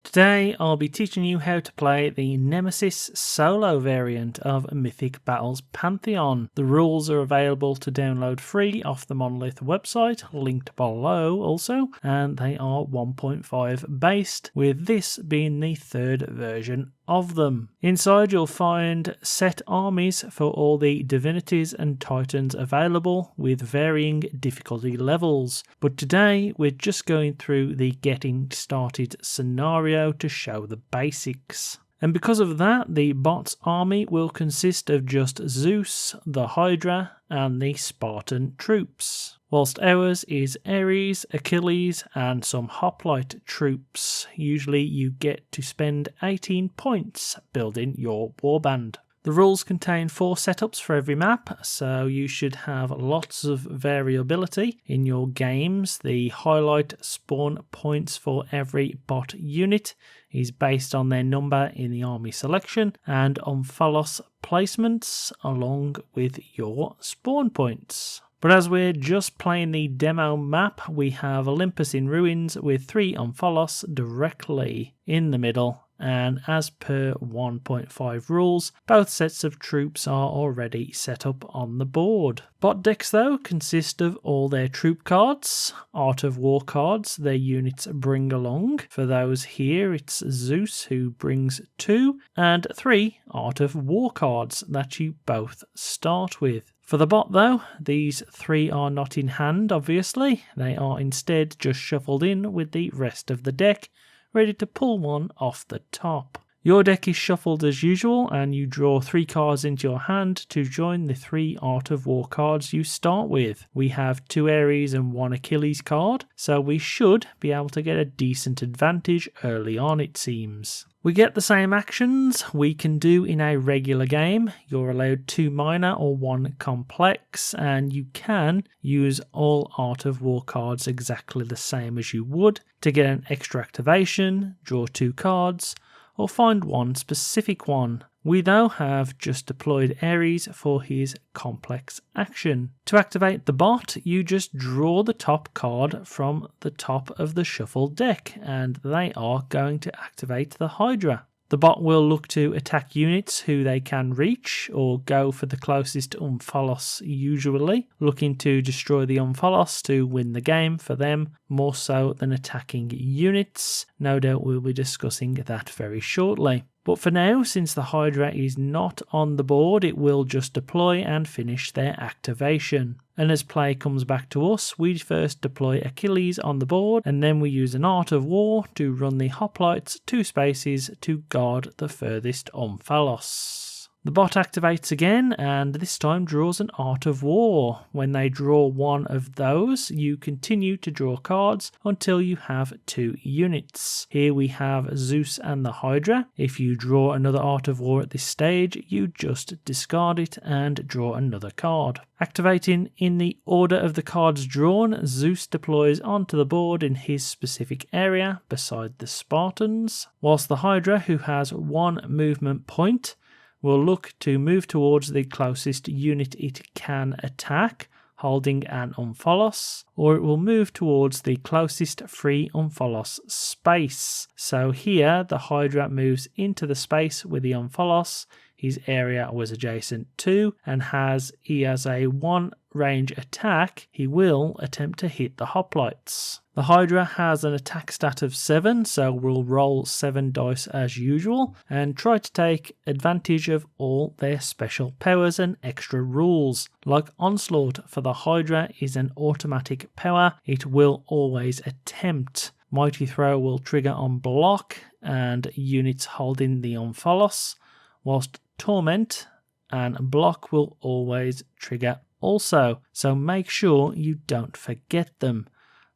Today I'll be teaching you how to play the Nemesis solo variant of Mythic Battles Pantheon. The rules are available to download free off the Monolith website, linked below also, and they are 1.5 based, with this being the third version of them. Inside you'll find set armies for all the divinities and titans available with varying difficulty levels, but today we're just going through the getting started scenario to show the basics. And because of that, the bot's army will consist of just Zeus, the Hydra, and the Spartan troops, whilst ours is Ares, Achilles, and some hoplite troops. Usually you get to spend 18 points building your warband. The rules contain 4 setups for every map, so you should have lots of variability in your games. The highlight spawn points for every bot unit is based on their number in the army selection and Omphalos placements along with your spawn points. But as we're just playing the demo map, we have Olympus in ruins with 3 Omphalos directly in the middle, and as per 1.5 rules, both sets of troops are already set up on the board. Bot decks though consist of all their troop cards, Art of War cards their units bring along. For those here it's Zeus who brings 2, and 3 Art of War cards that you both start with. For the bot though, these 3 are not in hand obviously, they are instead just shuffled in with the rest of the deck, ready to pull one off the top. Your deck is shuffled as usual and you draw 3 cards into your hand to join the 3 Art of War cards you start with. We have 2 Ares and 1 Achilles card, so we should be able to get a decent advantage early on it seems. We get the same actions we can do in a regular game. You're allowed 2 minor or 1 complex, and you can use all Art of War cards exactly the same as you would to get an extra activation, draw 2 cards, or find one specific one. We though have just deployed Ares for his complex action. To activate the bot, you just draw the top card from the top of the shuffle deck, and they are going to activate the Hydra. The bot will look to attack units who they can reach, or go for the closest Omphalos usually, looking to destroy the Omphalos to win the game for them, more so than attacking units. No doubt we'll be discussing that very shortly. But for now, since the Hydra is not on the board, it will just deploy and finish their activation. And as play comes back to us, we first deploy Achilles on the board, and then we use an Art of War to run the hoplites 2 spaces to guard the furthest Omphalos. The bot activates again, and this time draws an Art of War. When they draw one of those, you continue to draw cards until you have 2 units. Here we have Zeus and the Hydra. If you draw another Art of War at this stage, you just discard it and draw another card. Activating in the order of the cards drawn, Zeus deploys onto the board in his specific area beside the Spartans, whilst the Hydra, who has 1 movement point, will look to move towards the closest unit it can attack, holding an Omphalos, or it will move towards the closest free Omphalos space. So here the Hydra moves into the space with the Omphalos his area was adjacent to, and he has a 1 range attack, he will attempt to hit the hoplites. The Hydra has an attack stat of 7, so we'll roll 7 dice as usual and try to take advantage of all their special powers and extra rules. Like Onslaught for the Hydra is an automatic power, it will always attempt. Mighty Throw will trigger on block and units holding the Omphalos, whilst Torment and Block will always trigger also, so make sure you don't forget them,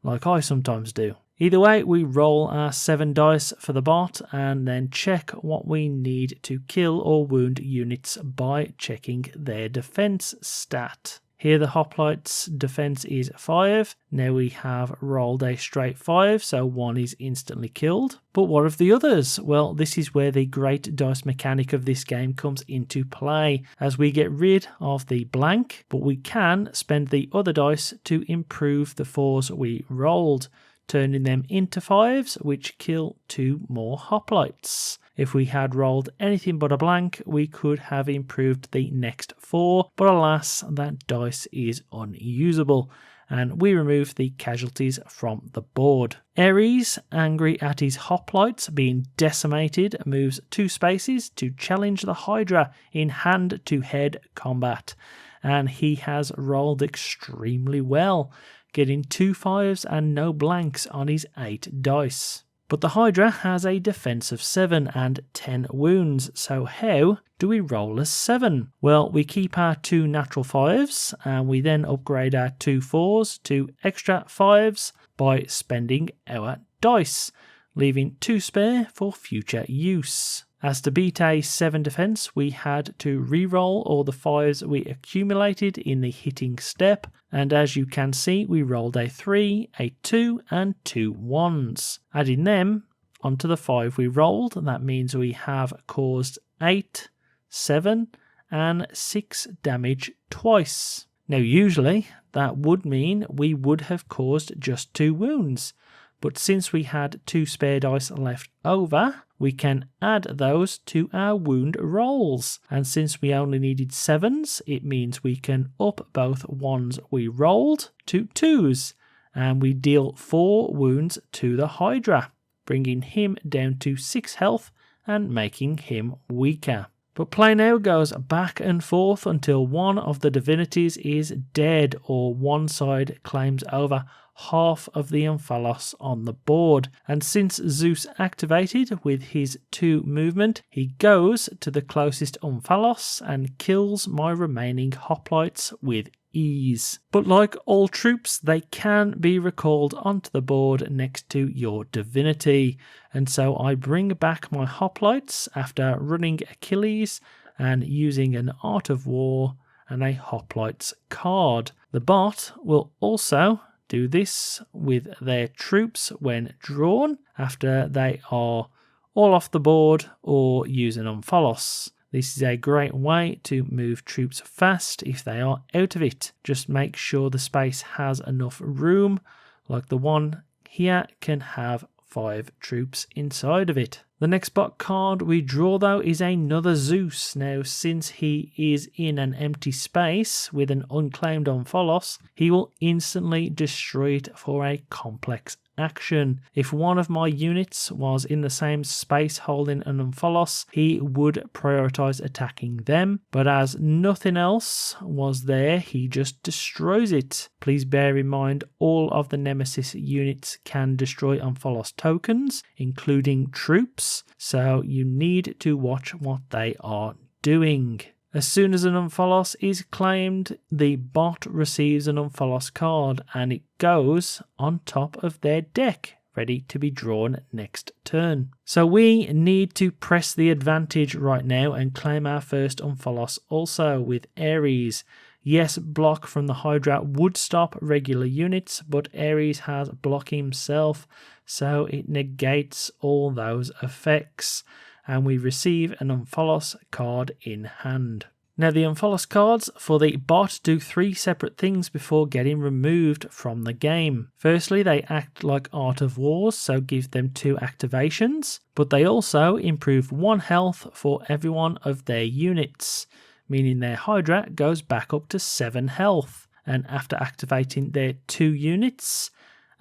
like I sometimes do. Either way, we roll our 7 dice for the bot and then check what we need to kill or wound units by checking their defense stat. Here the hoplites defense is 5. Now we have rolled a straight 5, so 1 is instantly killed. But what of the others? Well, this is where the great dice mechanic of this game comes into play, as we get rid of the blank, but we can spend the other dice to improve the 4s we rolled. turning them into 5s, which kill 2 more hoplites. If we had rolled anything but a blank, we could have improved the next 4, but alas, that dice is unusable, and we remove the casualties from the board. Ares, angry at his hoplites being decimated, moves 2 spaces to challenge the Hydra in hand-to-head combat, and he has rolled extremely well, getting 2 5s and no blanks on his 8 dice. But the Hydra has a defense of 7 and 10 wounds, so how do we roll a 7? Well, we keep our 2 natural 5s, and we then upgrade our 2 4s to extra 5s by spending our dice, leaving 2 spare for future use. As to beat a 7 defense, we had to re-roll all the 5s we accumulated in the hitting step, and as you can see, we rolled a 3, a 2, and 2 1s. Adding them onto the 5 we rolled, that means we have caused 8, 7, and 6 damage twice. Now usually, that would mean we would have caused just 2 wounds, but since we had 2 spare dice left over, we can add those to our wound rolls. And since we only needed 7s, it means we can up both 1s we rolled to 2s, and we deal 4 wounds to the Hydra, bringing him down to 6 health and making him weaker. But play now goes back and forth until one of the divinities is dead or one side claims over half of the Omphalos on the board. And since Zeus activated with his 2 movement, he goes to the closest Omphalos and kills my remaining hoplites with ease. But like all troops, they can be recalled onto the board next to your divinity, and so I bring back my hoplites after running Achilles and using an Art of War and a hoplites card. The bot will also do this with their troops when drawn after they are all off the board or use an Omphalos. This is a great way to move troops fast if they are out of it. Just make sure the space has enough room, like the one here can have 5 troops inside of it. The next bot card we draw though is another Zeus. Now since he is in an empty space with an unclaimed Omphalos, he will instantly destroy it for a complex action. If one of my units was in the same space holding an Omphalos, he would prioritize attacking them, but as nothing else was there, he just destroys it. Please bear in mind all of the Nemesis units can destroy Omphalos tokens, including troops, so you need to watch what they are doing. As soon as an Omphalos is claimed, the bot receives an Omphalos card and it goes on top of their deck, ready to be drawn next turn. So we need to press the advantage right now and claim our first Omphalos also with Ares. Yes, block from the Hydra would stop regular units, but Ares has block himself, so it negates all those effects, and we receive an Omphalos card in hand. Now the Omphalos cards for the bot do 3 separate things before getting removed from the game. Firstly, they act like Art of Wars, so give them 2 activations, but they also improve 1 health for every one of their units, meaning their Hydra goes back up to 7 health, and after activating their 2 units,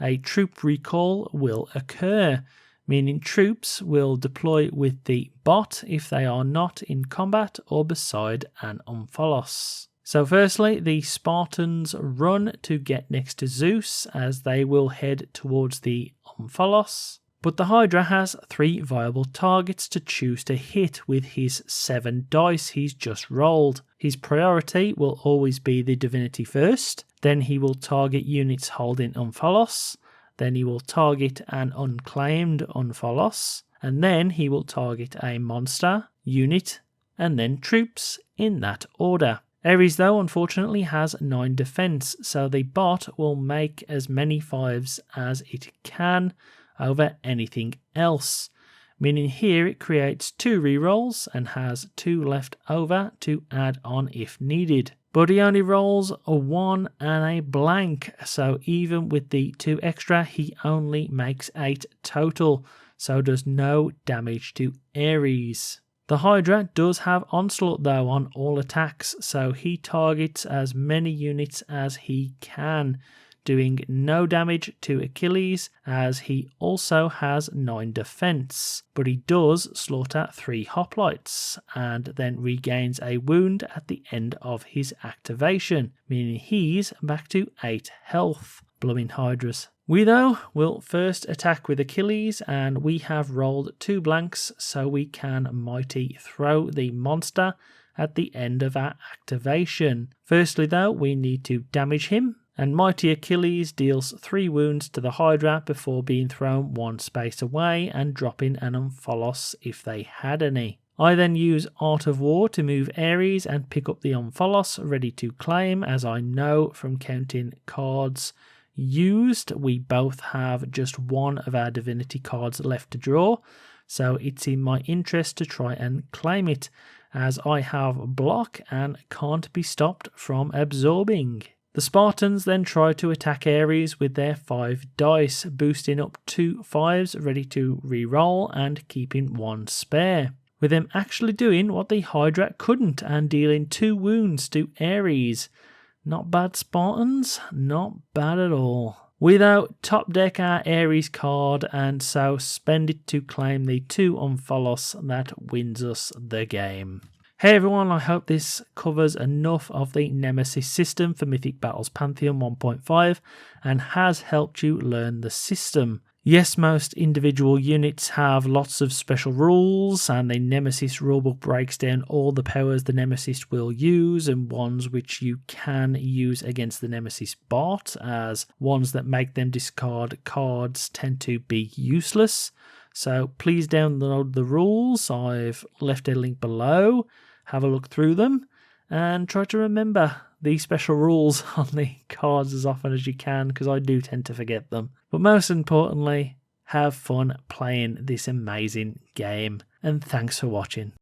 a troop recall will occur, meaning troops will deploy with the bot if they are not in combat or beside an Omphalos. So firstly, the Spartans run to get next to Zeus as they will head towards the Omphalos. But the Hydra has 3 viable targets to choose to hit with his 7 dice he's just rolled. His priority will always be the divinity first, then he will target units holding Omphalos, then he will target an unclaimed Omphalos, and then he will target a monster, unit, and then troops in that order. Ares though unfortunately has 9 defense, so the bot will make as many 5s as it can over anything else, meaning here it creates 2 rerolls and has 2 left over to add on if needed. but he only rolls a 1 and a blank, so even with the 2 extra he only makes 8 total, so does no damage to Ares. The Hydra does have Onslaught though on all attacks, so he targets as many units as he can, doing no damage to Achilles as he also has 9 defense, but he does slaughter 3 hoplites and then regains a wound at the end of his activation, meaning he's back to 8 health. Blooming Hydras. We though will first attack with Achilles, and we have rolled 2 blanks so we can mighty throw the monster at the end of our activation. Firstly though, we need to damage him, and Mighty Achilles deals 3 wounds to the Hydra before being thrown 1 space away and dropping an Omphalos if they had any. I then use Art of War to move Ares and pick up the Omphalos ready to claim, as I know from counting cards used we both have just 1 of our divinity cards left to draw, so it's in my interest to try and claim it, as I have block and can't be stopped from absorbing. The Spartans then try to attack Ares with their 5 dice, boosting up 2 5s ready to re-roll and keeping 1 spare, with them actually doing what the Hydra couldn't and dealing 2 wounds to Ares. Not bad, Spartans, not bad at all. We though top deck our Ares card and so spend it to claim the 2 Omphalos that wins us the game. Hey everyone, I hope this covers enough of the Nemesis system for Mythic Battles Pantheon 1.5 and has helped you learn the system. Yes, most individual units have lots of special rules, and the Nemesis rulebook breaks down all the powers the Nemesis will use and ones which you can use against the Nemesis bot, as ones that make them discard cards tend to be useless. So please download the rules. I've left a link below. Have a look through them and try to remember the special rules on the cards as often as you can, because I do tend to forget them. But most importantly, have fun playing this amazing game, and thanks for watching.